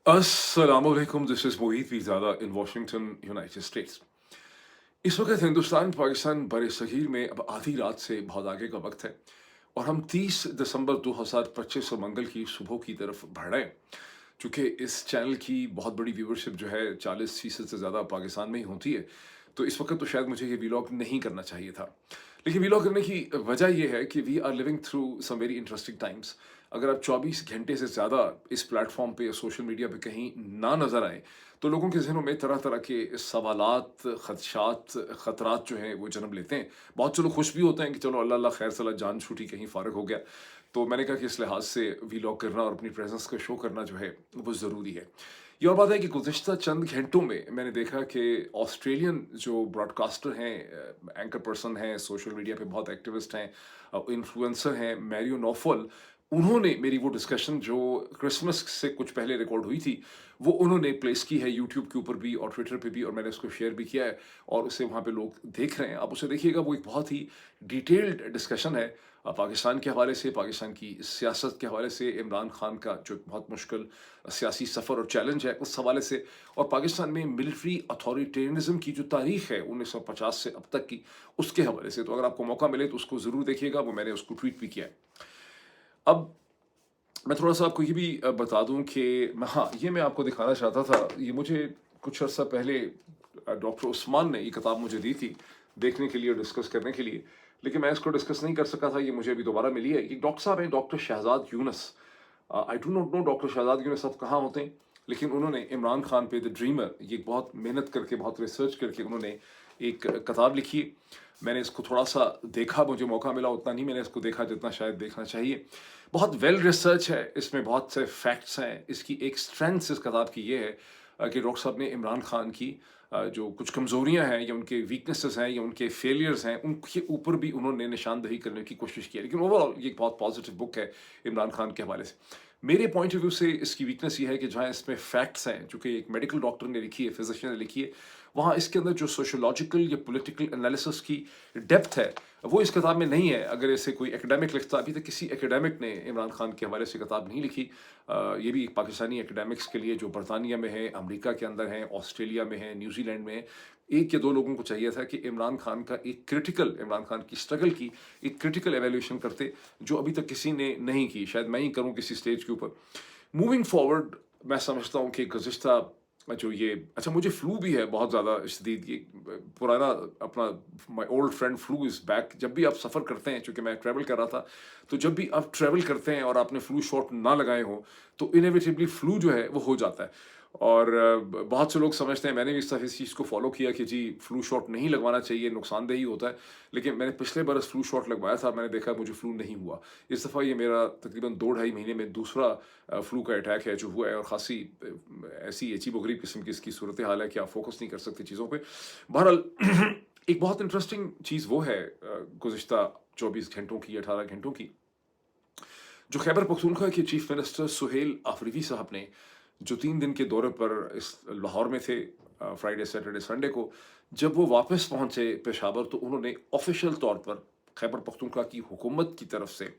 Assalamualaikum, this is Mohit Pizada in Washington, United states. इस वक्त हिंदुस्तान पाकिस्तान बर सगीर में अब आधी रात से बहुत आगे का वक्त है और हम 30 दिसंबर 2025 और मंगल की सुबह की तरफ बढ़ रहे हैं। चूँकि इस चैनल की बहुत बड़ी व्यूवरशिप जो है 40% से ज़्यादा पाकिस्तान में ही होती है, तो इस वक्त तो शायद मुझे ये वीलॉग नहीं करना चाहिए था। लेकिन वीलॉग करने की वजह ये है कि we are living through some very interesting times. अगर आप 24 घंटे से ज़्यादा इस प्लेटफॉर्म पे या सोशल मीडिया पे कहीं ना नज़र आए, तो लोगों के ज़हनों में तरह तरह के सवालात, खदशात, ख़तरात जो हैं वो जन्म लेते हैं। बहुत से लोग खुश भी होते हैं कि चलो अल्लाह अल्लाह खैर सलाह जान छूटी, कहीं फ़ारग हो गया। तो मैंने कहा कि इस लिहाज से वीलॉग करना और अपनी प्रेजेंस को शो करना जो है वो ज़रूरी है। ये और बात है कि गुज़िश्ता चंद घंटों में मैंने देखा कि ऑस्ट्रेलियन जो ब्रॉडकास्टर हैं, एंकर पर्सन हैं, सोशल मीडिया पे बहुत एक्टिविस्ट हैं, इन्फ्लुएंसर हैं, मैरियो नोफल, उन्होंने मेरी वो डिस्कशन जो क्रिसमस से कुछ पहले रिकॉर्ड हुई थी, वो उन्होंने प्लेस की है यूट्यूब के ऊपर भी और ट्विटर पे भी, और मैंने उसको शेयर भी किया है और उसे वहाँ पे लोग देख रहे हैं। आप उसे देखिएगा, वो एक बहुत ही डिटेल्ड डिस्कशन है पाकिस्तान के हवाले से, पाकिस्तान की सियासत के हवाले से, इमरान खान का जो बहुत मुश्किल सियासी सफ़र और चैलेंज है उस हवाले से, और पाकिस्तान में मिलिट्री अथॉरिटेरियनिज्म की जो तारीख है 1950 से अब तक की, उसके हवाले से। तो अगर आपको मौका मिले तो उसको ज़रूर देखिएगा, वो मैंने उसको ट्वीट भी किया है। अब मैं थोड़ा सा आपको ये भी बता दूं कि हाँ, ये मैं आपको दिखाना चाहता था। ये मुझे कुछ अर्सा पहले डॉक्टर उस्मान ने ये किताब मुझे दी थी देखने के लिए और डिस्कस करने के लिए, लेकिन मैं इसको डिस्कस नहीं कर सका था। ये मुझे अभी दोबारा मिली है। ये डॉक्टर साहब हैं, doctor Shahzad Yunus. I do not know doctor Shahzad Yunus अब कहाँ होते हैं, लेकिन उन्होंने इमरान खान पे द ड्रीमर, ये बहुत मेहनत करके, बहुत रिसर्च करके उन्होंने एक किताब लिखी है। मैंने इसको थोड़ा सा देखा, मुझे मौका मिला उतना नहीं मैंने इसको देखा जितना शायद देखना चाहिए। बहुत वेल रिसर्च है, इसमें बहुत से फैक्ट्स हैं। इसकी एक स्ट्रेंथ इस किताब की ये है कि डॉक्टर साहब ने इमरान खान की जो कुछ कमज़ोरियाँ हैं या उनके वीकनेसेस हैं या उनके फेलियर्स हैं, उनके ऊपर भी उन्होंने निशानदही करने की कोशिश की है। लेकिन ओवरऑल ये एक बहुत पॉजिटिव बुक है इमरान खान के हवाले से। मेरे पॉइंट ऑफ व्यू से इसकी वीकनेस ये है कि जहाँ इसमें फैक्ट्स हैं, जो कि एक मेडिकल डॉक्टर ने लिखी है, फिजिशियन ने लिखी है, वहाँ इसके अंदर जो सोशोलॉजिकल या पॉलिटिकल एनालिसिस की डेप्थ है, वो इस किताब में नहीं है। अगर इसे कोई एकेडमिक लिखता, अभी तक किसी एकेडमिक ने इमरान खान के हवाले से किताब नहीं लिखी। ये भी पाकिस्तानी एकेडमिक्स के लिए जो बरतानिया में है, अमेरिका के अंदर हैं, ऑस्ट्रेलिया में है, न्यूजीलैंड में है, एक या दो लोगों को चाहिए था कि इमरान खान का एक क्रिटिकल, इमरान खान की स्ट्रगल की एक क्रिटिकल एवेल्यूशन करते, जो अभी तक किसी ने नहीं की। शायद मैं ही करूँ किसी स्टेज के ऊपर। मूविंग फॉरवर्ड, मैं समझता हूँ कि गुज़िश्ता जो ये, अच्छा मुझे फ्लू भी है बहुत ज़्यादा शदीद। ये पुराना अपना my old friend flu is back. जब भी आप सफ़र करते हैं, चूँकि मैं ट्रैवल कर रहा था, तो जब भी आप ट्रैवल करते हैं और आपने फ्लू शॉट ना लगाए हो, तो इनेविटेबली फ्लू जो है वो हो जाता है। और बहुत से लोग समझते हैं, मैंने भी इस चीज़ को फॉलो किया कि जी फ्लू शॉट नहीं लगवाना चाहिए, नुकसानदेही होता है। लेकिन मैंने पिछले बरस फ्लू शॉट लगवाया था, मैंने देखा मुझे फ्लू नहीं हुआ। इस दफ़ा ये मेरा तकरीबन 2 ढाई महीने में दूसरा फ्लू का अटैक है जो हुआ है, और ख़ासी ऐसी अजीबो-गरीब किस्म की इसकी सूरत हाल है कि आप फ़ोकस नहीं कर सकते चीज़ों पे। बहरहाल एक बहुत इंटरेस्टिंग चीज़ वो है गुज़िश्ता 24 घंटों की, 18 घंटों की, जो खैबर पख्तूनख्वा के चीफ मिनिस्टर सुहेल आफरीदी साहब ने, जो 3 दिन के दौरे पर इस लाहौर में थे फ्राइडे, सैटरडे, संडे को, जब वो वापस पहुंचे पेशावर, तो उन्होंने ऑफिशियल तौर पर खैबर पख्तूनख्वा की हुकूमत की तरफ से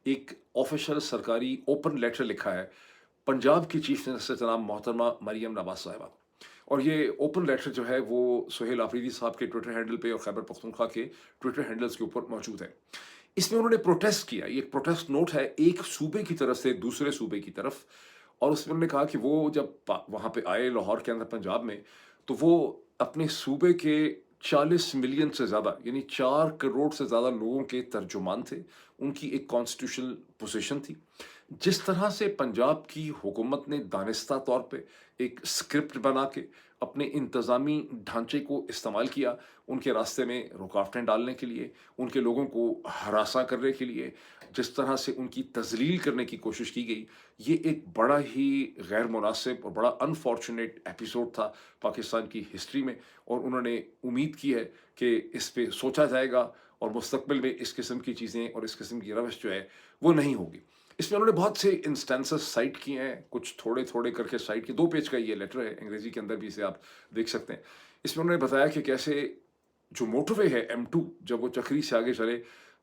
एक ऑफिशियल सरकारी ओपन लेटर लिखा है पंजाब की चीफ मिनिस्टर जनाब मोहतरमा मरियम नवाज साहिबा को। और ये ओपन लेटर जो है वो सुहेल आफरीदी साहब के ट्विटर हैंडल पे और खैबर पख्तूनख्वा के ट्विटर हैंडल्स के ऊपर मौजूद है। इसमें उन्होंने प्रोटेस्ट किया। ये एक प्रोटेस्ट नोट है एक सूबे की तरफ से दूसरे सूबे की तरफ, और उसमें उन्होंने कहा कि वो जब वहां पे आए लाहौर के अंदर पंजाब में, तो वो अपने सूबे के 40 मिलियन से ज़्यादा, यानी 4 करोड़ से ज़्यादा लोगों के तर्जुमान थे। उनकी एक कॉन्स्टिट्यूशनल पोजीशन थी। जिस तरह से पंजाब की हुकूमत ने दानिस्ता तौर पे एक स्क्रिप्ट बना के अपने इंतज़ामी ढांचे को इस्तेमाल किया, उनके रास्ते में रुकावटें डालने के लिए, उनके लोगों को हरासा करने के लिए, जिस तरह से उनकी तज़लील करने की कोशिश की गई, ये एक बड़ा ही गैर मुनासिब और बड़ा अनफॉर्चुनेट एपिसोड था पाकिस्तान की हिस्ट्री में। और उन्होंने उम्मीद की है कि इस पे सोचा जाएगा और मुस्तकबिल में इस किस्म की चीज़ें और इस किस्म की रवश जो है वो नहीं होगी। इसमें उन्होंने बहुत से इंस्टेंसेस साइट किए हैं, कुछ थोड़े-थोड़े करके साइट किए। 2 पेज का ये लेटर है, अंग्रेज़ी के अंदर भी इसे आप देख सकते हैं। इसमें उन्होंने बताया कि कैसे जो मोटरवे है M2, जब वो चक्री से आगे चले,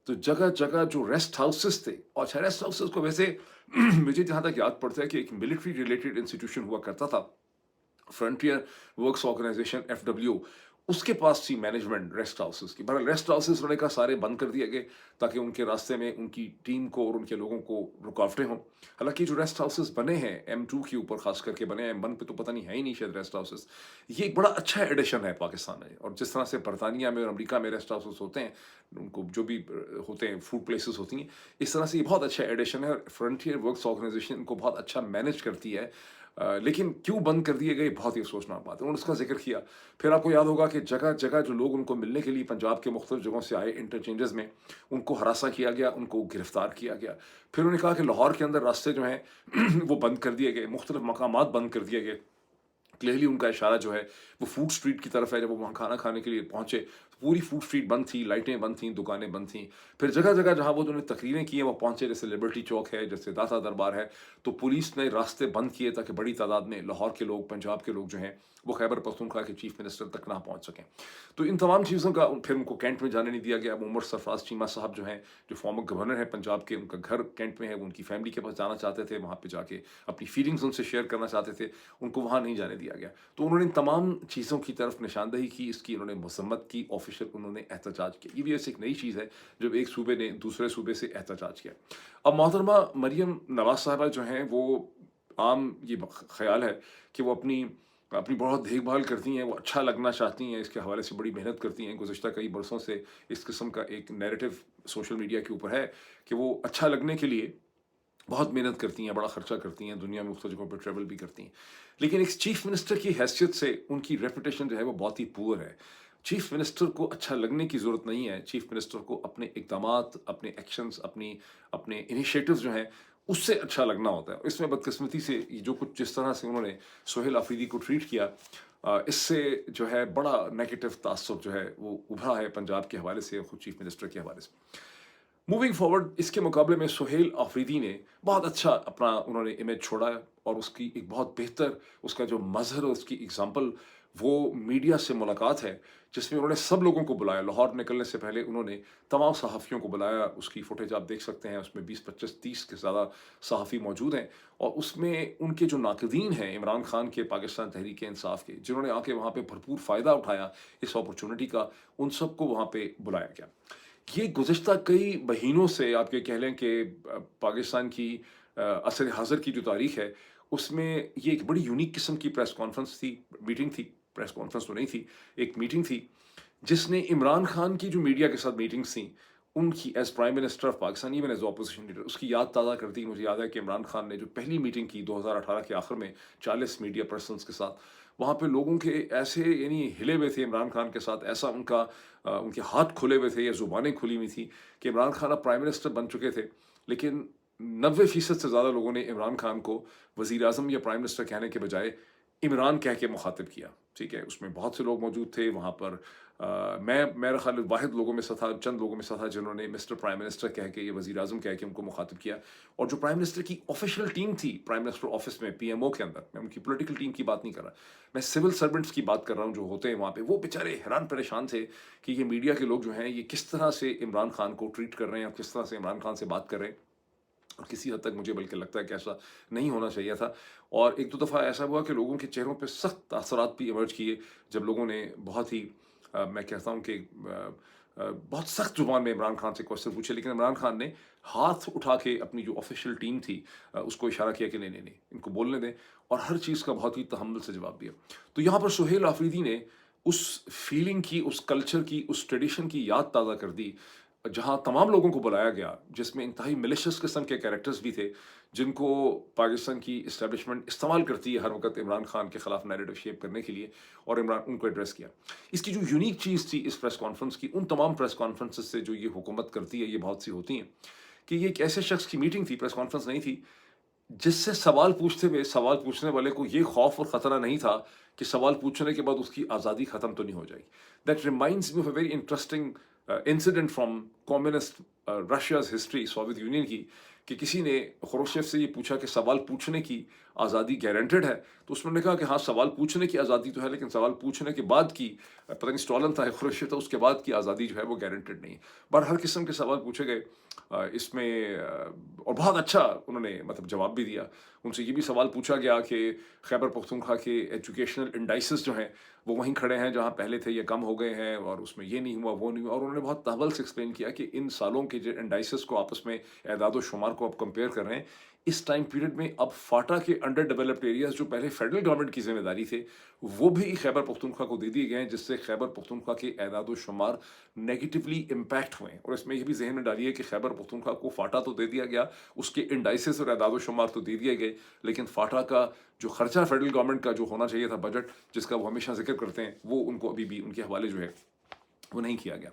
तो जगह-जगह जो रेस्ट हाउसेस थे, और अच्छा रेस्ट हाउसेस को वैसे मुझे जहाँ तक याद पड़ता है कि एक मिलिट्री रिलेटेड इंस्टीट्यूशन हुआ करता था, फ्रंटियर वर्क्स ऑर्गेनाइजेशन एफडब्ल्यू, उसके पास थी मैनेजमेंट रेस्ट हाउसेस की। बहरहाल रेस्ट हाउसेस उन्होंने कहा सारे बंद कर दिए गए ताकि उनके रास्ते में उनकी टीम को और उनके लोगों को रुकावटें हों। हालांकि जो रेस्ट हाउसेस बने हैं M2 के ऊपर खास करके बने हैं, M1 पे तो पता नहीं है ही नहीं शायद रेस्ट हाउसेस, ये एक बड़ा अच्छा एडिशन है पाकिस्तान में। और जिस तरह से बरतानिया में और अमेरिका में रेस्ट हाउसेस होते हैं, उनको जो भी होते हैं फूड प्लेसेस होती हैं, इस तरह से ये बहुत अच्छा एडिशन है। फ्रंटियर वर्क्स ऑर्गेनाइजेशन इनको बहुत अच्छा मैनेज करती है। लेकिन क्यों बंद कर दिए गए, बहुत ही अफसोसनाक बात है। उन्होंने उसका जिक्र किया। फिर आपको याद होगा कि जगह जगह जो लोग उनको मिलने के लिए पंजाब के मुख्तलिफ जगहों से आए इंटरचेंजेस में, उनको हरासा किया गया, उनको गिरफ्तार किया गया। फिर उन्होंने कहा कि लाहौर के अंदर रास्ते जो हैं वो बंद कर दिए गए, मुख्तलिफ मकामात बंद कर दिए गए। क्लियरली उनका इशारा जो है वो फूड स्ट्रीट की तरफ है। जब वो वहाँ खाना खाने के लिए पहुंचे, पूरी फूड स्ट्रीट बंद थी, लाइटें बंद थीं, दुकानें बंद थीं। फिर जगह जगह जहाँ वो उन्होंने तकरीरें की हैं, वो पहुंचे, जैसे लिबर्टी चौक है, जैसे दाता दरबार है, तो पुलिस ने रास्ते बंद किए ताकि बड़ी तादाद में लाहौर के लोग, पंजाब के लोग जो हैं वो खैबर पख्तूनख्वा के चीफ मिनिस्टर तक ना पहुंच सकें। तो इन तमाम चीज़ों का फिर उनको कैंट में जाने नहीं दिया गया। उमर सरफराज चीमा साहब जो हैं, जो फॉर्मर गवर्नर है पंजाब के, उनका घर कैंट में है, वो उनकी फैमिली के पास जाना चाहते थे, वहाँ पे जाके अपनी फीलिंग्स उनसे शेयर करना चाहते थे, उनको वहाँ नहीं जाने दिया गया। तो उन्होंने इन तमाम चीज़ों की तरफ निशानदही की, इसकी उन्होंने मजम्मत की, ऑफिशियल उन्होंने एहतजाज किया। ये भी ऐसी एक नई चीज़ है जब एक सूबे ने दूसरे सूबे से एहतजाज किया। अब मोहतरमा मरियम नवाज साहबा जो हैं, वो आम ये ख्याल है कि वो अपनी अपनी बहुत देखभाल करती हैं, वो अच्छा लगना चाहती हैं, इसके हवाले से बड़ी मेहनत करती हैं। गुज़िश्ता कई बरसों से इस किस्म का एक नैरेटिव सोशल मीडिया के ऊपर है कि वो अच्छा लगने के लिए बहुत मेहनत करती हैं, बड़ा खर्चा करती हैं, दुनिया में मुख्तलिफ जगहों पर ट्रैवल भी करती हैं। लेकिन एक चीफ मिनिस्टर की हैसियत से उनकी रेपुटेशन जो है वो बहुत ही पुअर है। चीफ मिनिस्टर को अच्छा लगने की ज़रूरत नहीं है। चीफ मिनिस्टर को अपने इक़दामात, अपने एक्शंस, अपनी अपने इनिशिएटिव्स जो हैं, उससे अच्छा लगना होता है। इसमें बदकिस्मती से ये जो कुछ जिस तरह से उन्होंने सोहेल आफरीदी को ट्रीट किया, इससे जो है बड़ा नेगेटिव तासुब जो है वो उभरा है पंजाब के हवाले से, खुद चीफ मिनिस्टर के हवाले से। मूविंग फॉरवर्ड, इसके मुकाबले में सोहेल आफरीदी ने बहुत अच्छा अपना उन्होंने इमेज छोड़ा है, और उसकी एक बहुत बेहतर उसका जो मज़हर और उसकी एग्जांपल वो मीडिया से मुलाकात है, जिसमें उन्होंने सब लोगों को बुलाया। लाहौर निकलने से पहले उन्होंने तमाम सहाफ़ियों को बुलाया। उसकी फुटेज आप देख सकते हैं, उसमें 20-25-30 के ज़्यादा सहाफ़ी मौजूद हैं, और उसमें उनके जो नाक़दीन हैं इमरान खान के, पाकिस्तान तहरीक इंसाफ के, जिन्होंने आके वहाँ पे भरपूर फ़ायदा उठाया इस अपॉर्चुनिटी का, उन सबको वहाँ पे बुलाया गया। ये गुज़िश्ता कई महीनों से आप ये कह लें कि पाकिस्तान की असर हाज़िर की जो तारीख़ है, उसमें ये एक बड़ी यूनिक किस्म की प्रेस कॉन्फ्रेंस थी, मीटिंग थी, प्रेस कॉन्फ्रेंस तो नहीं थी, एक मीटिंग थी, जिसने इमरान खान की जो मीडिया के साथ मीटिंग्स थी, उनकी as prime minister of Pakistan, even as opposition leader, उसकी याद ताज़ा करती है। मुझे याद है कि इमरान खान ने जो पहली मीटिंग की 2018 के आखिर में 40 मीडिया पर्सन्स के साथ, वहाँ पे लोगों के ऐसे यानी हिले हुए थे इमरान खान के साथ, ऐसा उनका उनके हाथ खुले हुए थे या ज़ुबानें खुली हुई थी कि इमरान खान अब प्राइम मिनिस्टर बन चुके थे, लेकिन 90% से ज़्यादा लोगों ने इमरान खान को वज़ीर आज़म या प्राइम मिनिस्टर कहने के बजाय इमरान कह के मुखातिब किया। ठीक है, उसमें बहुत से लोग मौजूद थे वहाँ पर। मैं मेरा ख्याल वाहिद लोगों में से था, चंद लोगों में से था जिन्होंने मिस्टर प्राइम मिनिस्टर कह के या वज़ीर आज़म कह के उनको मुखातिब किया। और जो प्राइम मिनिस्टर की ऑफिशियल टीम थी प्राइम मिनिस्टर ऑफिस में, पीएमओ के अंदर, मैं उनकी पॉलिटिकल टीम की बात नहीं कर रहा, मैं सिविल सर्वेंट्स की बात कर रहा हूँ जो होते हैं वहाँ पे, वो बेचारे हैरान परेशान थे कि ये मीडिया के लोग जो हैं ये किस तरह से इमरान खान को ट्रीट कर रहे हैं और किस तरह से इमरान खान से बात कर रहे हैं। और किसी हद तक मुझे बल्कि लगता है कि ऐसा नहीं होना चाहिए था। और एक दो दफ़ा ऐसा हुआ कि लोगों के चेहरों पे सख्त तासरात भी इमर्ज किए, जब लोगों ने बहुत ही मैं कहता हूँ कि बहुत सख्त ज़ुबान में इमरान खान से क्वेश्चन पूछे, लेकिन इमरान खान ने हाथ उठा के अपनी जो ऑफिशियल टीम थी उसको इशारा किया कि नहीं नहीं नहीं, इनको बोलने दें, और हर चीज़ का बहुत ही तहम्मुल से जवाब दिया। तो यहाँ पर सोहेल आफरीदी ने उस फीलिंग की, उस कल्चर की, उस ट्रेडिशन की याद ताज़ा कर दी, जहाँ तमाम लोगों को बुलाया गया, जिसमें इंतहाई मिलिशियस किस्म के कैरेक्टर्स भी थे, जिनको पाकिस्तान की इस्टेब्लिशमेंट इस्तेमाल करती है हर वक्त इमरान खान के ख़िलाफ़ नैरेटिव शेप करने के लिए, और इमरान उनको एड्रेस किया। इसकी जो यूनिक चीज़ थी इस प्रेस कॉन्फ्रेंस की, उन तमाम प्रेस कॉन्फ्रेंसेस से जो ये हुकूमत करती है, ये बहुत सी होती हैं, कि ये एक ऐसे शख्स की मीटिंग थी, प्रेस कॉन्फ्रेंस नहीं थी, जिससे सवाल पूछते हुए सवाल पूछने वाले को ये खौफ और ख़तरा नहीं था कि सवाल पूछने के बाद उसकी आज़ादी ख़त्म तो नहीं हो जाएगी। That reminds me of a very interesting incident from communist Russia's history, Soviet union की, कि किसी ने खुरुशेव से ये पूछा कि सवाल पूछने की आज़ादी गारंटेड है, तो उसमें उन्होंने कहा कि हाँ, सवाल पूछने की आज़ादी तो है, लेकिन सवाल पूछने के बाद की पता नहीं स्टॉलन था या खुरशीद था, उसके बाद की आज़ादी जो है वो गारंटेड नहीं है। पर हर किस्म के सवाल पूछे गए इसमें और बहुत अच्छा उन्होंने मतलब जवाब भी दिया। उनसे ये भी सवाल पूछा गया कि खैबर पख्तूनख्वा के एजुकेशनल इंडाइसेस जो हैं वो वहीं खड़े हैं जहाँ पहले थे, ये कम हो गए हैं और उसमें ये नहीं हुआ, वो नहीं हुआ, और उन्होंने बहुत तहवल से एक्सप्लेन किया कि इन सालों के जो इंडाइसेस को आपस में एदाद शुमार को आप कंपेयर कर रहे हैं, इस टाइम पीरियड में अब फाटा के अंडर डेवलप्ड एरियाज जो पहले फेडरल गवर्नमेंट की जिम्मेदारी थे, वो भी खैबर पख्तूनख्वा को दे दिए गए हैं, जिससे खैबर पख्तूनख्वा के एदाद शुमार नेगेटिवली इम्पैक्ट हुए हैं। और इसमें ये भी जहन में डालिए कि खैबर पख्तूनख्वा को फाटा तो दे दिया गया, उसके इंडाइसेस और एदाद शुमार तो दे दिए गए, लेकिन फाटा का जो खर्चा फेडरल गवर्नमेंट का जो होना चाहिए था बजट, जिसका वो हमेशा जिक्र करते हैं, वो उनको अभी भी उनके हवाले जो है वो नहीं किया गया।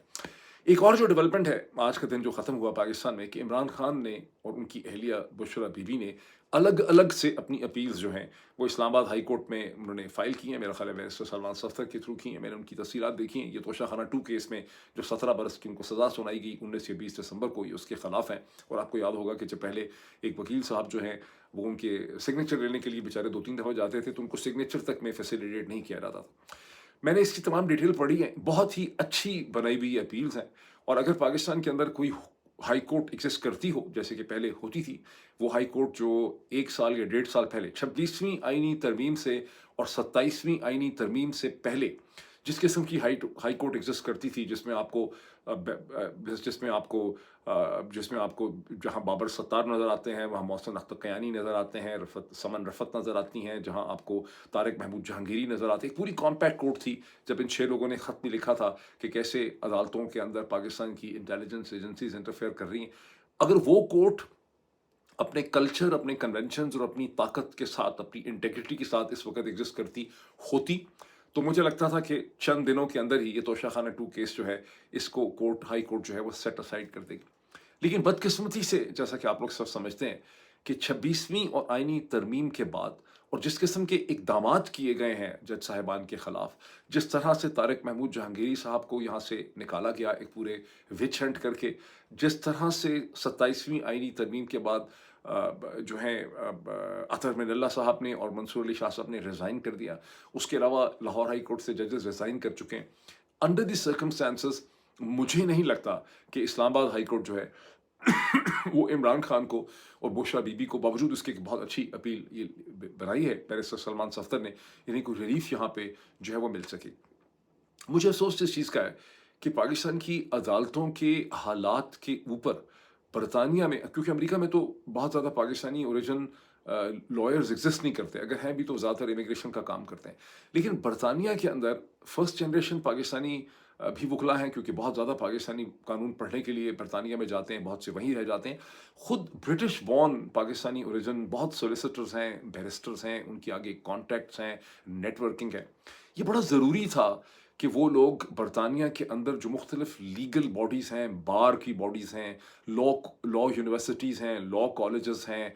एक और जो डेवलपमेंट है आज का दिन जो ख़त्म हुआ पाकिस्तान में, कि इमरान खान ने और उनकी अहलिया बुशरा बीबी ने अलग अलग से अपनी अपील्स जो हैं वो इस्लामाबाद हाई कोर्ट में उन्होंने फ़ाइल की हैं। मेरा ख्याल है बैरिस्टर सलमान सफ्दर के थ्रू की हैं। मैंने उनकी तफसीलात देखी हैं। ये तोशाखाना 2 केस में जो 17 बरस की उनको सज़ा सुनाई गई 19 या 20 दिसंबर को, ये उसके ख़िलाफ़ हैं। और आपको याद होगा कि जब पहले एक वकील साहब जो हैं वो उनके सिग्नेचर लेने के लिए बेचारे 2-3 दफ़ा जाते थे, तो उनको सिग्नेचर तक में फैसिलिटेट नहीं किया जाता था। मैंने इसकी तमाम डिटेल पढ़ी है, बहुत ही अच्छी बनाई हुई अपील्स हैं। और अगर पाकिस्तान के अंदर कोई हाई कोर्ट एग्जिस्ट करती हो, जैसे कि पहले होती थी, वो हाई कोर्ट जो 1 साल या 1.5 साल पहले 26वीं आईनी तरमीम से और 27वीं आईनी तरमीम से पहले जिस किस्म की हाई कोर्ट एग्जिस्ट करती थी, जिसमें आपको जिसमें आपको जहाँ बाबर सत्तार नज़र आते हैं, वहाँ मोहसिन अख्तर कयानी नज़र आते हैं, समन रफ़त नज़र आती हैं, जहाँ आपको तारिक महमूद जहांगीरी नज़र आते हैं। पूरी कॉम्पैक्ट कोर्ट थी। जब इन 6 लोगों ने ख़त में लिखा था कि कैसे अदालतों के अंदर पाकिस्तान की इंटेलिजेंस एजेंसीज इंटरफेयर कर रही हैं, अगर वो कोर्ट अपने कल्चर, अपने कन्वेंशंस और अपनी ताकत के साथ, अपनी इंटेग्रिटी के साथ इस वक्त एग्जिस्ट करती होती, तो मुझे लगता था कि चंद दिनों के अंदर ही ये तोशाखाना 2 केस जो है, इसको हाई कोर्ट जो है वो सेट असाइड कर देगी। लेकिन बदकिस्मती से, जैसा कि आप लोग सब समझते हैं, कि 26वीं और आईनी तरमीम के बाद और जिस किस्म के इकदामात किए गए हैं जज साहिबान के खिलाफ, जिस तरह से तारिक महमूद जहांगीरी साहब को यहाँ से निकाला गया एक पूरे विच हंट करके, जिस तरह से 27वीं आईनी तरमीम के बाद जो है अतर मिनल्ला साहब ने और मंसूर अली शाह साहब ने रिज़ाइन कर दिया, उसके अलावा लाहौर हाई कोर्ट से जजेस रिज़ाइन कर चुके हैं। अंडर द सर्कमस्टांसेस मुझे नहीं लगता कि इस्लामाबाद हाई कोर्ट जो है वो इमरान खान को और बुशरा बीबी को, बावजूद उसके कि बहुत अच्छी अपील ये बनाई है बैरिस्टर सलमान सफ्दर ने, इन्हें कोई रिलीफ यहाँ पे जो है वो मिल सके। मुझे अफसोस इस चीज़ का है कि पाकिस्तान की अदालतों के हालात के ऊपर बरतानिया में, क्योंकि अमेरिका में तो बहुत ज़्यादा पाकिस्तानी ओरिजिन लॉयर्स एग्जिस्ट नहीं करते, अगर हैं भी तो ज़्यादातर इमिग्रेशन का काम करते हैं। लेकिन बरतानिया के अंदर फर्स्ट जनरेशन पाकिस्तानी भी वकला हैं, क्योंकि बहुत ज़्यादा पाकिस्तानी कानून पढ़ने के लिए बरतानिया में जाते हैं, बहुत से वहीं रह जाते हैं। खुद ब्रिटिश बॉर्न पाकिस्तानी ओरिजिन बहुत सोलिसिटर्स हैं, बैरिस्टर्स हैं, उनके आगे कॉन्टैक्ट्स हैं, नेटवर्किंग है। ये बड़ा ज़रूरी था कि वो लोग बरतानिया के अंदर जो मुख्तलिफ लीगल बॉडीज़ हैं, बार की बॉडीज़ हैं, लॉ यूनिवर्सिटीज़ हैं, लॉ कॉलेजेस हैं,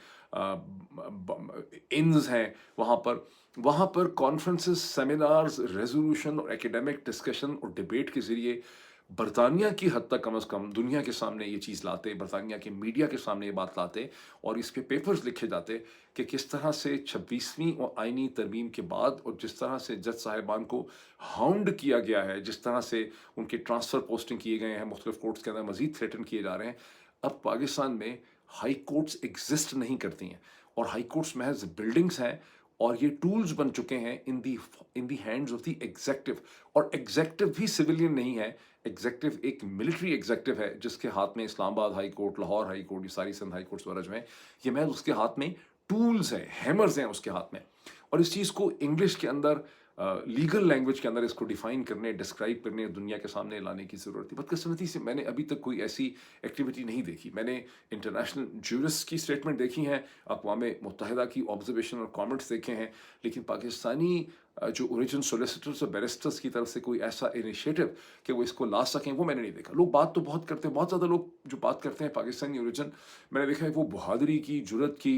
इन्स हैं, वहाँ पर कॉन्फ्रेंसेस, सेमिनार्स, रेजोल्यूशन और एकेडमिक डिस्कशन और डिबेट के ज़रिए बरतानिया की हद तक कम से कम दुनिया के सामने ये चीज़ लाते, बरतानिया के मीडिया के सामने ये बात लाते और इस पे पेपर्स लिखे जाते कि किस तरह से 26वीं और आईनी तरमीम के बाद और जिस तरह से जज साहिबान को हाउंड किया गया है, जिस तरह से उनके ट्रांसफ़र पोस्टिंग किए गए हैं, मुख्तलिफ कोर्ट्स के अंदर मज़ीद थ्रेटन किए जा रहे हैं। अब पाकिस्तान में हाई कोर्ट्स एग्जिस्ट नहीं करती हैं और हाई कोर्ट्स महज बिल्डिंग्स हैं और ये टूल्स बन चुके हैं in the hands of the executive. और एग्जेक्टिव भी सिविलियन नहीं है, एग्जेक्टिव एक मिलिट्री एग्जेक्टिव है जिसके हाथ में Islamabad high court, Lahore high court, ये सारी सिंध हाई कोर्ट्स वगैरह जो हैं, ये महज उसके हाथ में टूल्स हैं, हैमर्स हैं उसके हाथ में। और इस चीज़ को इंग्लिश के अंदर लीगल लैंग्वेज के अंदर इसको डिफाइन करने, डिस्क्राइब करने, दुनिया के सामने लाने की ज़रूरत थी। बदकिस्मती से मैंने अभी तक कोई ऐसी एक्टिविटी नहीं देखी। मैंने इंटरनेशनल जूरिस्ट की स्टेटमेंट देखी हैं, अक़वाम मुत्तहिदा की ऑब्जर्वेशन और कमेंट्स देखे हैं, लेकिन पाकिस्तानी जो ओरिजिन सोलिसिटर्स और बैरिस्टर्स की तरफ से कोई ऐसा इनिशिएटिव कि वो इसको ला सकें, वो मैंने नहीं देखा। लोग बात तो बहुत करते हैं, बहुत ज़्यादा लोग जो बात करते हैं पाकिस्तानी ओरिजिन, मैंने देखा है वो बहादुरी की, जुर्रत की,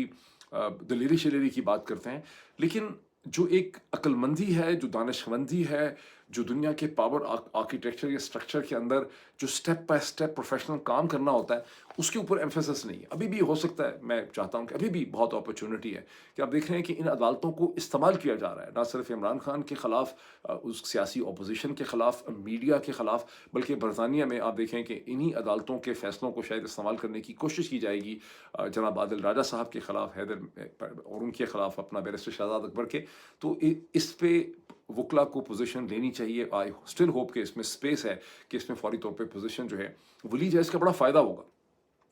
दलेरी शलेरी की बात करते हैं, लेकिन जो एक अक्लमंदी है, जो दानिशमंदी है, जो दुनिया के पावर आर्किटेक्चर या स्ट्रक्चर के अंदर जो स्टेप बाय स्टेप प्रोफेशनल काम करना होता है, उसके ऊपर एम्फेसिस नहीं है। अभी भी हो सकता है, मैं चाहता हूँ कि अभी भी बहुत अपॉर्चुनिटी है कि आप देख रहे हैं कि इन अदालतों को इस्तेमाल किया जा रहा है, ना सिर्फ इमरान खान के खिलाफ, उस सियासी अपोजिशन के खिलाफ, मीडिया के खिलाफ, बल्कि बरतानिया में आप देखें कि इन्हीं अदालतों के फैसलों को शायद इस्तेमाल करने की कोशिश की जाएगी जनाब आदिल राजा साहब के खिलाफ, हैदर और उनके खिलाफ अपना बैरिस्टर शहजाद अकबर के। तो इस पे वकला को पोजीशन लेनी चाहिए। आई स्टिल होप कि इसमें स्पेस है कि इसमें फौरी तौर पे पोजीशन जो है वो ली जाए, इसका बड़ा फ़ायदा होगा।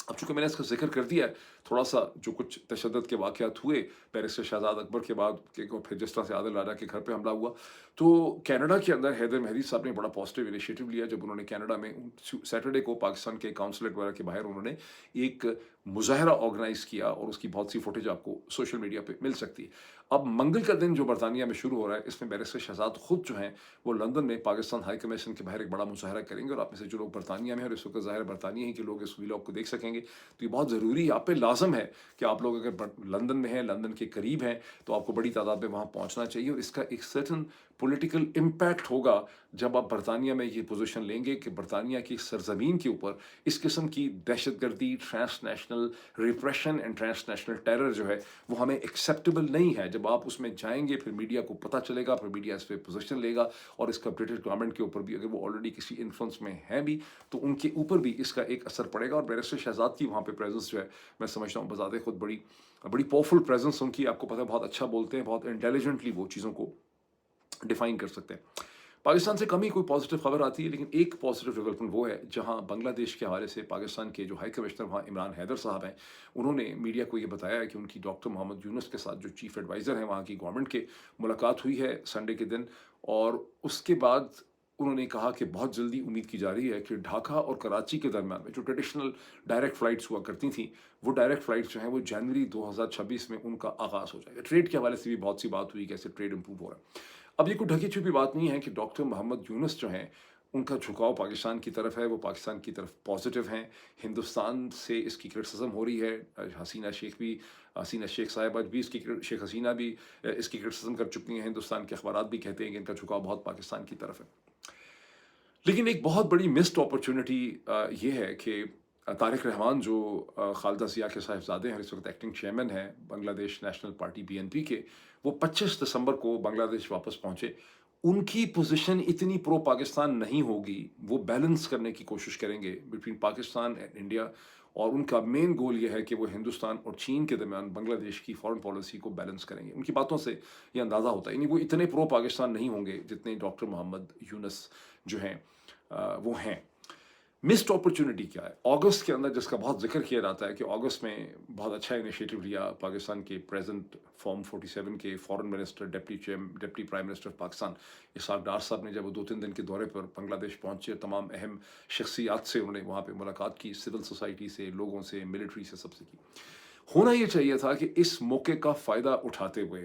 अब चूंकि मैंने इसका जिक्र कर दिया है, थोड़ा सा जो कुछ तशद्दुद के वाक़यात हुए बैरिस्टर शहजाद अकबर के बाद फिर जिस तरह से आदिल राजा के घर पे हमला हुआ, तो कनाडा के अंदर हैदर महदी साहब ने बड़ा पॉजिटिव इनिशिएटिव लिया जब उन्होंने कनाडा में सैटरडे को पाकिस्तान के काउंसलेट वगैरह के बाहर उन्होंने एक मुजाहरा ऑर्गेनाइज किया, और उसकी बहुत सी फुटेज आपको सोशल मीडिया पे मिल सकती है। अब मंगल का दिन जो बरतानिया में शुरू हो रहा है, इसमें बैरिस्टर शहजाद खुद जो हैं वो लंदन में पाकिस्तान हाई कमीशन के बाहर एक बड़ा मुजाहरा करेंगे, और आप में से जो लोग बरतानिया में हैं, और इस वक्त ज़ाहिर बरतानिया ही के लोग इस व्लॉग को देख सकेंगे, तो ये बहुत ज़रूरी है, आप पे लाजम है कि आप लोग अगर लंदन में हैं, लंदन के करीब हैं, तो आपको बड़ी तादाद में वहाँ पहुँचना चाहिए। और इसका एक सर्टन पॉलिटिकल इम्पैक्ट होगा जब आप बरतानिया में ये पोजीशन लेंगे कि बरतानिया की सरजमीन के ऊपर इस किस्म की दहशतगर्दी, transnational repression and transnational terror जो है वो हमें एक्सेप्टेबल नहीं है। जब आप उसमें जाएंगे, फिर मीडिया को पता चलेगा, फिर मीडिया इस पर पोजीशन लेगा, और इसका ब्रिटिश गवर्नमेंट के ऊपर भी, अगर वो ऑलरेडी किसी इन्फ्लुएंस में है भी, तो उनके ऊपर भी इसका एक असर पड़ेगा। और बैरिस्टर शहजाद की वहाँ पे प्रेजेंस जो है, मैं समझता हूँ बजाते खुद बड़ी बड़ी पावरफुल प्रेजेंस उनकी। आपको पता है, बहुत अच्छा बोलते हैं, बहुत इंटेलिजेंटली वो चीज़ों को डिफाइन कर सकते हैं। पाकिस्तान से कम ही कोई पॉजिटिव खबर आती है, लेकिन एक पॉजिटिव डेवलपमेंट वो है जहां बांग्लादेश के हवाले से पाकिस्तान के जो हाई कमिश्नर वहाँ इमरान हैदर साहब हैं, उन्होंने मीडिया को ये बताया है कि उनकी डॉक्टर मोहम्मद यूनुस के साथ, जो चीफ एडवाइज़र हैं वहाँ की गवर्नमेंट के, मुलाकात हुई है संडे के दिन। और उसके बाद उन्होंने कहा कि बहुत जल्दी उम्मीद की जा रही है कि ढाका और कराची के दरमियान में जो ट्रेडिशनल डायरेक्ट फ़्लाइट्स हुआ करती थी, वो डायरेक्ट फ़्लाइट्स जो हैं वो जनवरी 2026 में उनका आगाज़ हो जाएगा। ट्रेड के हवाले से भी बहुत सी बात हुई, कैसे ट्रेड इंप्रूव हो रहा है। अब ये कोई ढकी छुपी बात नहीं है कि डॉक्टर मोहम्मद यूनुस जो हैं, उनका झुकाव पाकिस्तान की तरफ है, वो पाकिस्तान की तरफ पॉजिटिव हैं। हिंदुस्तान से इसकी क्रिटिसिज्म हो रही है, हसीना शेख साहिबा भी इसकी शेख हसीना भी इसकी क्रिटिसिज्म कर चुकी हैं। हिंदुस्तान के अखबार भी कहते हैं कि इनका झुकाव बहुत पाकिस्तान की तरफ है। लेकिन एक बहुत बड़ी मिस्ड अपॉर्चुनिटी ये है कि तारिक रहमान जो खालिदा ज़िया के साहिबजादे हैं, इस वक्त एक्टिंग चेयरमैन हैं बांग्लादेश नेशनल पार्टी BNP के, वो 25 दिसंबर को बांग्लादेश वापस पहुँचे। उनकी पोजीशन इतनी प्रो पाकिस्तान नहीं होगी, वो बैलेंस करने की कोशिश करेंगे बिटवीन पाकिस्तान एंड इंडिया, और उनका मेन गोल ये है कि वो हिंदुस्तान और चीन के दरमियान बांग्लादेश की फॉरेन पॉलिसी को बैलेंस करेंगे। उनकी बातों से ये अंदाज़ा होता है, यानी वो इतने प्रो पाकिस्तान नहीं होंगे जितने डॉक्टर मोहम्मद यूनुस जो हैं वो हैं। मिस्ड अपॉर्चुनिटी क्या है अगस्त के अंदर, जिसका बहुत जिक्र किया जाता है कि अगस्त में बहुत अच्छा इनिशिएटिव लिया पाकिस्तान के प्रेजेंट फॉर्म 47 के foreign minister, deputy prime minister Pakistan Ishaq Dar साहब ने, जब वो 2-3 दिन के दौरे पर बांग्लादेश पहुंचे, तमाम अहम शख्सियात से उन्होंने वहाँ पे मुलाकात की, सिविल सोसाइटी से, लोगों से, मिलिट्री से, सबसे की। होना ये चाहिए था कि इस मौके का फ़ायदा उठाते हुए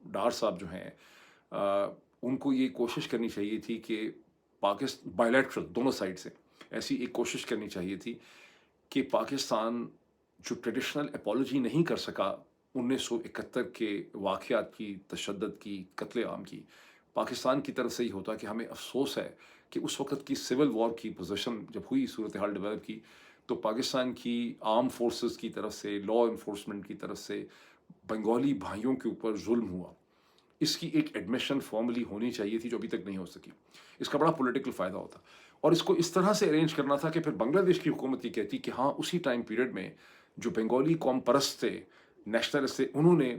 डार साहब जो हैं उनको ये कोशिश करनी चाहिए थी कि पाकिस्तान बायलैटरल दोनों साइड से ऐसी एक कोशिश करनी चाहिए थी कि पाकिस्तान जो ट्रेडिशनल अपॉलॉजी नहीं कर सका 1971 के वाक़यात की, तशद्दुद की, कत्ले आम की, पाकिस्तान की तरफ से ही होता कि हमें अफसोस है कि उस वक़्त की सिविल वॉर की पोजीशन जब हुई, सूरत हाल डेवलप की, तो पाकिस्तान की आर्म फोर्सेस की तरफ से, लॉ इन्फोर्समेंट की तरफ से बंगाली भाइयों के ऊपर जुल्म हुआ। इसकी एक एडमिशन फॉर्मली होनी चाहिए थी, जो अभी तक नहीं हो सकी। इसका बड़ा पॉलिटिकल फ़ायदा होता, और इसको इस तरह से अरेंज करना था कि फिर बांग्लादेश की हुकूमत ये कहती कि हाँ, उसी टाइम पीरियड में जो बंगाली कौम परस्त थे, नेशनलिस्ट थे, उन्होंने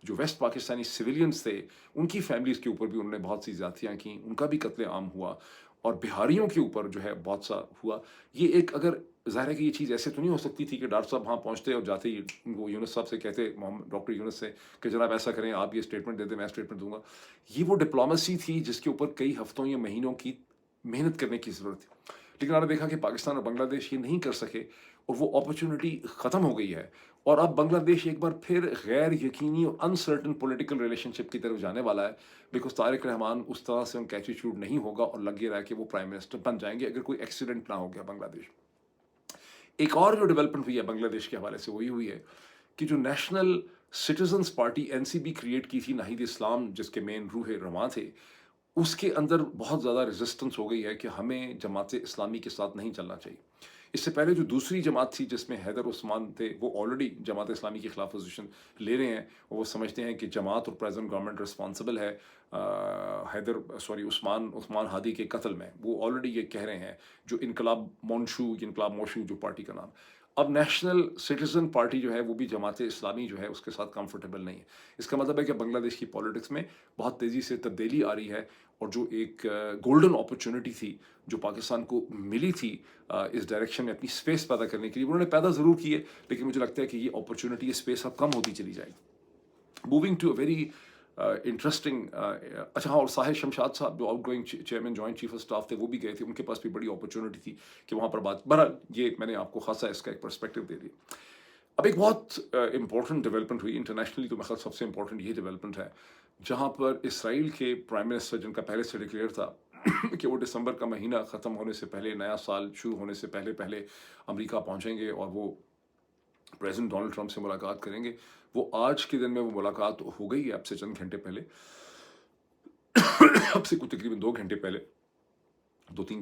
जो वेस्ट पाकिस्तानी सिविलियंस थे, उनकी फैमिलीज़ के ऊपर भी उन्होंने बहुत सी ज़्यादतियाँ की, उनका भी कत्ले आम हुआ, और बिहारियों के ऊपर जो है बहुत सा हुआ। ये एक, अगर ज़ाहिर है कि ये चीज़ ऐसे तो नहीं हो सकती थी कि डॉक्टर साहब वहाँ पहुँचते और जाते ही वो यूनुस साहब से कहते, डॉक्टर यूनुस से, कि जनाब ऐसा करें, आप ये स्टेटमेंट दे दें, मैं स्टेटमेंट दूंगा। ये वो डिप्लोमेसी थी जिसके ऊपर कई हफ्तों या महीनों की मेहनत करने की ज़रूरत थी। लेकिन आपने देखा कि पाकिस्तान और बांग्लादेश ये नहीं कर सके, और वो अपॉर्चुनिटी ख़त्म हो गई है। और अब बांग्लादेश एक बार फिर गैर यकीनी और अनसर्टन पॉलिटिकल रिलेशनशिप की तरफ जाने वाला है, बिकॉज तारिक रहमान उस तरह से उनका एटीट्यूड नहीं होगा, और लग ये रहा है कि वो प्राइम मिनिस्टर बन जाएंगे अगर कोई एक्सीडेंट ना हो गया बांग्लादेश। एक और जो डेवलपमेंट हुई है बांग्लादेश के हवाले से, वही हुई है कि जो national citizens party NCP create की थी नाहिद इस्लाम, जिसके मेन रूह रवां थे, اس کے اندر بہت زیادہ ریزسٹنس ہو گئی ہے کہ ہمیں جماعت اسلامی کے ساتھ نہیں چلنا چاہیے۔ اس سے پہلے جو دوسری جماعت تھی جس میں حیدر عثمان تھے، وہ آلریڈی جماعت اسلامی کے خلاف پوزیشن لے رہے ہیں، وہ سمجھتے ہیں کہ جماعت اور پریزنٹ گورنمنٹ رسپانسبل ہے عثمان ہادی کے قتل میں۔ وہ آلریڈی یہ کہہ رہے ہیں، جو انقلاب موشو جو پارٹی کا نام۔ اب نیشنل سٹیزن پارٹی جو ہے وہ بھی جماعت اسلامی جو ہے اس کے ساتھ کمفرٹیبل نہیں ہے۔ اس کا مطلب ہے کہ بنگلہ دیش کی پولیٹکس میں بہت تیزی سے تبدیلی آ رہی ہے، اور جو ایک گولڈن اپرچونٹی تھی جو پاکستان کو ملی تھی اس ڈائریکشن میں اپنی اسپیس پیدا کرنے کے لیے، انہوں نے پیدا ضرور کی ہے، لیکن مجھے لگتا ہے کہ یہ اپرچونٹی اسپیس اب کم ہوتی چلی جائے گی۔ Moving to a very interesting, اچھا ہاں، اور ساحر شمشاد صاحب جو outgoing chairman joint chief of staff تھے، وہ بھی گئے تھے، ان کے پاس بھی بڑی اپرچونٹی تھی کہ وہاں پر بات، بہرحال یہ میں نے آپ کو خاصا اس کا ایک پرسپیکٹو دے دیا۔ اب ایک بہت امپورٹنٹ ڈیولپمنٹ ہوئی انٹرنیشنلی، تو میرے خیال سب سے امپورٹنٹ یہ ڈیولپمنٹ ہے جہاں پر اسرائیل کے پرائم منسٹر، جن کا پہلے سے ڈکلیئر تھا کہ وہ دسمبر کا مہینہ ختم ہونے سے پہلے، نیا سال شروع ہونے سے پہلے امریکہ پہنچیں گے اور وہ پریزیڈنٹ ڈونلڈ ٹرمپ سے ملاقات کریں گے، وہ آج کے دن میں وہ ملاقات ہو گئی ہے، اب سے چند گھنٹے پہلے، اب سے کچھ تقریباً 2-3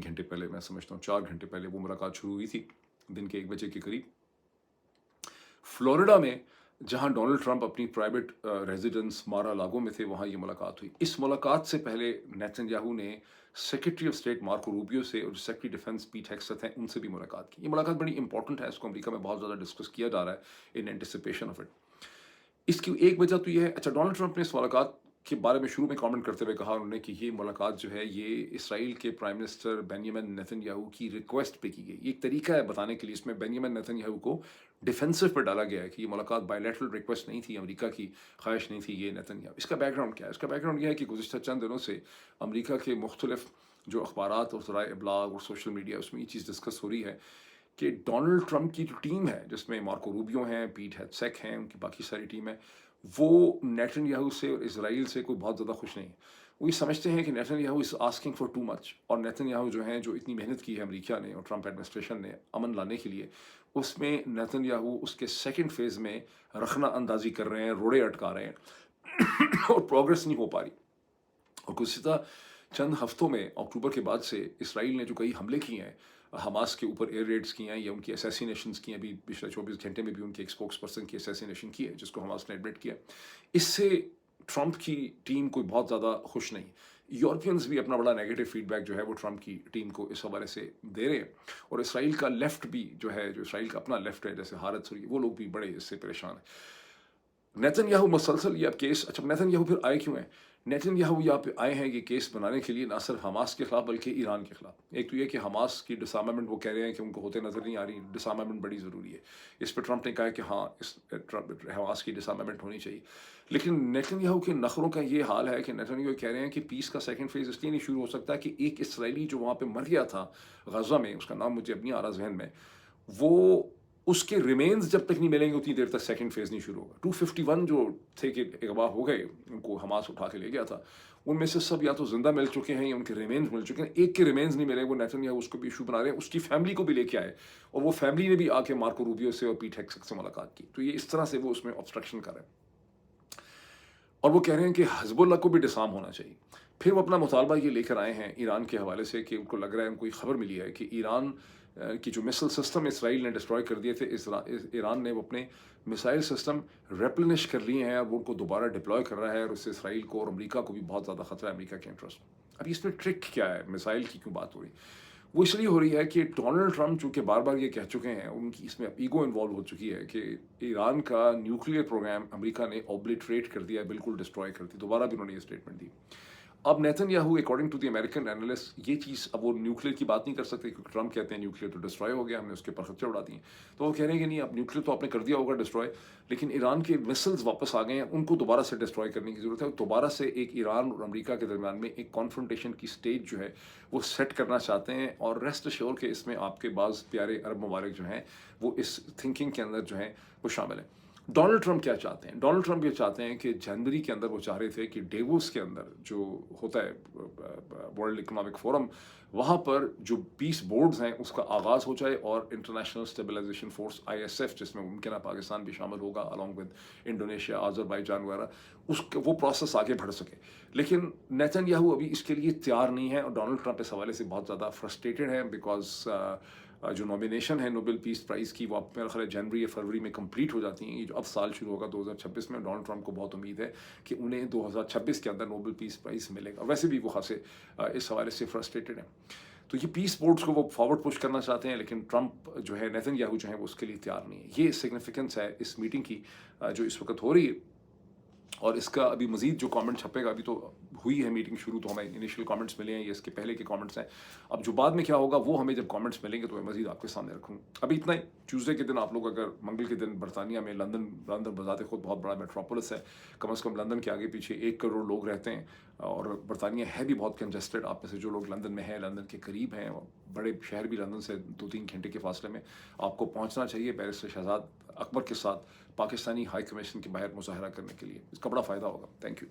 گھنٹے پہلے، میں سمجھتا ہوں 4 گھنٹے پہلے وہ ملاقات شروع ہوئی تھی، دن کے 1 بجے کے قریب، فلوریڈا میں، جہاں ڈونلڈ ٹرمپ اپنی پرائیویٹ ریزیڈنس مارا لاگو میں تھے، وہاں یہ ملاقات ہوئی۔ اس ملاقات سے پہلے نیتن یاہو نے secretary of state Marco Rubio سے اور سیکرٹری ڈیفنس پیٹ ہیگسیت ہیں، ان سے بھی ملاقات کی۔ یہ ملاقات بڑی امپورٹنٹ ہے، اس کو امریکہ میں بہت زیادہ ڈسکس کیا جا رہا ہے ان اینٹیسپیشن آف اٹ۔ اس کی ایک وجہ تو یہ ہے، اچھا، ڈونلڈ ٹرمپ نے اس ملاقات کے بارے میں شروع میں کامنٹ کرتے ہوئے کہا انہوں نے کہ یہ ملاقات جو ہے یہ اسرائیل کے پرائم منسٹر بینیامن نیتن یاہو کی ریکویسٹ پہ کی گئی۔ یہ ایک طریقہ ہے بتانے کے لیے، اس میں بینیامن نیتن یاہو کو ڈیفینسو پہ ڈالا گیا ہے کہ یہ ملاقات بائیلیٹرل ریکویسٹ نہیں تھی، امریکہ کی خواہش نہیں تھی، یہ نیتن یاہو۔ اس کا بیک گراؤنڈ کیا ہے؟ اس کا بیک گراؤنڈ یہ ہے کہ گزشتہ چند دنوں سے امریکہ کے مختلف جو اخبارات اور ذرائع ابلاغ اور سوشل میڈیا، اس میں یہ چیز ڈسکس ہو رہی ہے کہ ڈونلڈ ٹرمپ کی جو ٹیم ہے، جس میں مارکو روبیو ہیں، پیٹ ہیگسیت ہیں، ان کی باقی ساری ٹیم ہے، وہ نیتن یاہو سے اور اسرائیل سے کوئی بہت زیادہ خوش نہیں ہے۔ وہ یہ سمجھتے ہیں کہ Nitin Yahoo is asking for too much, اور نیتن یاہو جو ہیں، جو اتنی محنت کی ہے امریکہ نے اور ٹرمپ ایڈمنسٹریشن نے امن لانے کے لیے، اس میں نیتن یاہو اس کے سیکنڈ فیز میں رخنہ اندازی کر رہے ہیں، روڑے اٹکا رہے ہیں اور پروگرس نہیں ہو پا رہی۔ اور گزشتہ چند ہفتوں میں، اکتوبر کے بعد سے، اسرائیل نے جو کئی حملے کیے ہیں، حماس کے اوپر ایئر ریڈز کی ہیں یا ان کی اسیسینیشنز کی ہیں، ابھی پچھلے 24 گھنٹے میں بھی ان کے ایک اسپوکس پرسن کی اسیسینیشن کی ہے، جس کو حماس نے ایڈمٹ کیا، اس سے ٹرمپ کی ٹیم کوئی بہت زیادہ خوش نہیں۔ یورپینز بھی اپنا بڑا نیگیٹو فیڈ بیک جو ہے وہ ٹرمپ کی ٹیم کو اس حوالے سے دے رہے ہیں، اور اسرائیل کا لیفٹ بھی جو ہے، جو اسرائیل کا اپنا لیفٹ ہے، جیسے حارت سوری، وہ لوگ بھی بڑے اس سے پریشان ہیں۔ نیتن یاہو مسلسل یہ اب کیس، اچھا نیتن یاہو پھر آئے کیوں ہیں؟ نیتن یاہو یہاں پہ آئے ہیں یہ کیس بنانے کے لیے، نہ صرف حماس کے خلاف بلکہ ایران کے خلاف۔ ایک تو یہ کہ حماس کی ڈسارمامنٹ وہ کہہ رہے ہیں کہ ان کو ہوتے نظر نہیں آ رہی، ڈسارمامنٹ بڑی ضروری ہے۔ اس پہ ٹرمپ نے کہا کہ ہاں، حماس کی ڈسارمامنٹ ہونی چاہیے، لیکن نیتن یاہو کے نخروں کا یہ حال ہے کہ نیتن یاہو کہہ رہے ہیں کہ پیس کا سیکنڈ فیز اس لیے نہیں شروع ہو سکتا کہ ایک اسرائیلی جو وہاں پہ مر گیا تھا غزہ میں، اس کا نام مجھے اب نہیں آ رہا ذہن میں، وہ اس کے ریمینز جب تک نہیں ملیں گے اتنی دیر تک سیکنڈ فیز نہیں شروع ہوگا۔ 251 جو تھے کہ اغوا ہو گئے، ان کو حماس اٹھا کے لے گیا تھا، ان میں سے سب یا تو زندہ مل چکے ہیں یا ان کے ریمینز مل چکے ہیں۔ ایک کے ریمینز نہیں ملے، وہ نیتن یاہو اس کو بھی ایشو بنا رہے ہیں، اس کی فیملی کو بھی لے کے آئے، اور وہ فیملی نے بھی آ کے مارکو روبیو سے اور پیٹ ہیگسیت سے ملاقات کی۔ تو یہ اس طرح سے وہ اس میں obstruction کر رہے ہیں، اور وہ کہہ رہے ہیں کہ حزب اللہ کو بھی ڈسارم ہونا چاہیے۔ پھر وہ اپنا مطالبہ یہ لے کر آئے ہیں ایران کے حوالے سے کہ ان کو لگ رہا ہے، ان کو یہ خبر ملی ہے کہ ایران کی جو مسل سسٹم اسرائیل نے ڈسٹروائے کر دیے تھے، ایران نے وہ اپنے مسائل سسٹم ریپلنش کر لیے ہیں، اور وہ ان کو دوبارہ ڈپلوائے کر رہا ہے، اور اس سے اسرائیل کو اور امریکہ کو بھی بہت زیادہ خطرہ ہے، امریکہ کے انٹرسٹ۔ اب اس میں ٹرک کیا ہے، مسائل کی کیوں بات ہو رہی؟ وہ اس لیے ہو رہی ہے کہ ڈونلڈ ٹرمپ چونکہ بار بار یہ کہہ چکے ہیں، ان کی اس میں ایگو انوالو ہو چکی ہے کہ ایران کا نیوکلیئر پروگرام امریکہ نے اوبلیٹریٹ کر دیا ہے، بالکل ڈسٹروائے کر دی۔ دوبارہ بھی انہوں نے یہ اسٹیٹمنٹ دی۔ اب Netanyahu according to the American analyst یہ چیز، اب وہ نیوکلیئر کی بات نہیں کر سکتے کیونکہ ٹرمپ کہتے ہیں نیوکلیئر تو ڈسٹروائے ہو گیا، ہم نے اس کے پر خدشے اڑا دیے، تو وہ کہہ رہے ہیں کہ نہیں، اب نیوکلیئر تو آپ نے کر دیا ہوگا ڈسٹروائے، لیکن ایران کے مسلز واپس آ گئے ہیں، ان کو دوبارہ سے ڈسٹروائے کرنے کی ضرورت ہے۔ دوبارہ سے ایک ایران اور امریکہ کے درمیان میں ایک کانفرنٹیشن کی سٹیج جو ہے وہ سیٹ کرنا چاہتے ہیں، اور ریسٹ ایشور کہ اس میں آپ کے بعض پیارے عرب ممالک جو ہیں وہ اس تھنکنگ کے اندر جو ہیں وہ شامل ہیں۔ डोनाल्ड ट्रंप क्या चाहते हैं? डोनाल्ड ट्रंप ये चाहते हैं कि जनवरी के अंदर वो चाह रहे थे कि डेवोस के अंदर जो होता है वर्ल्ड इकोनॉमिक फोरम, वहाँ पर जो पीस बोर्ड्स हैं उसका आगाज़ हो जाए और इंटरनेशनल स्टेबलाइजेशन फोर्स ISF, जिसमें मुमकिन है पाकिस्तान भी शामिल होगा अलॉन्ग विद इंडोनेशिया, अज़रबैजान वगैरह, उसका वो प्रोसेस आगे बढ़ सके। लेकिन नेतन्याहू अभी इसके लिए तैयार नहीं है और डोनाल्ड ट्रंप इस हवाले से बहुत ज़्यादा फ्रस्ट्रेटेड है, बिकॉज जो नॉमिनेशन है नोबेल पीस प्राइज़ की, वो अब मेरा ख्याल है जनवरी या फरवरी में कंप्लीट हो जाती हैं। ये जो अब साल शुरू होगा 2026 में, डोनाल्ड ट्रंप को बहुत उम्मीद है कि उन्हें 2026 के अंदर नोबेल पीस प्राइज़ मिलेगा। वैसे भी वो खासे इस हवाले से फ्रस्ट्रेटेड हैं। तो ये पीस बोर्ड्स को वो फॉरवर्ड पुश करना चाहते हैं, लेकिन ट्रंप जो है, नेतन्याहू जो है, वो उसके लिए तैयार नहीं है। ये सिग्निफिकेंस है इस मीटिंग की जो इस वक्त हो रही है। और इसका अभी मज़ीद जो कमेंट छपेगा, अभी तो हुई है मीटिंग शुरू, तो हमें इनिशियल कमेंट्स मिले हैं, ये इसके पहले के कमेंट्स हैं। अब जो बाद में क्या होगा वो हमें जब कमेंट्स मिलेंगे तो मैं मज़ीद आपके सामने रखूँगा। अभी इतना ही। ट्यूसडे के दिन आप लोग अगर मंगल के दिन बरतानिया में, लंदन बज़ाते खुद बहुत बड़ा मेट्रोपोलिस है, कम से कम लंदन के आगे पीछे 1 करोड़ लोग रहते हैं और बरतानिया है भी बहुत कंजस्टेड। आप में से जो लोग लंदन में हैं, लंदन के करीब हैं, बड़े शहर भी लंदन से 2-3 घंटे के फासले में, आपको पहुँचना चाहिए बैरिस्टर शहजाद अकबर के साथ पाकिस्तानी हाई कमीशन के बाहर मुज़ाहरा करने के लिए। इसका बड़ा फ़ायदा होगा। Thank you.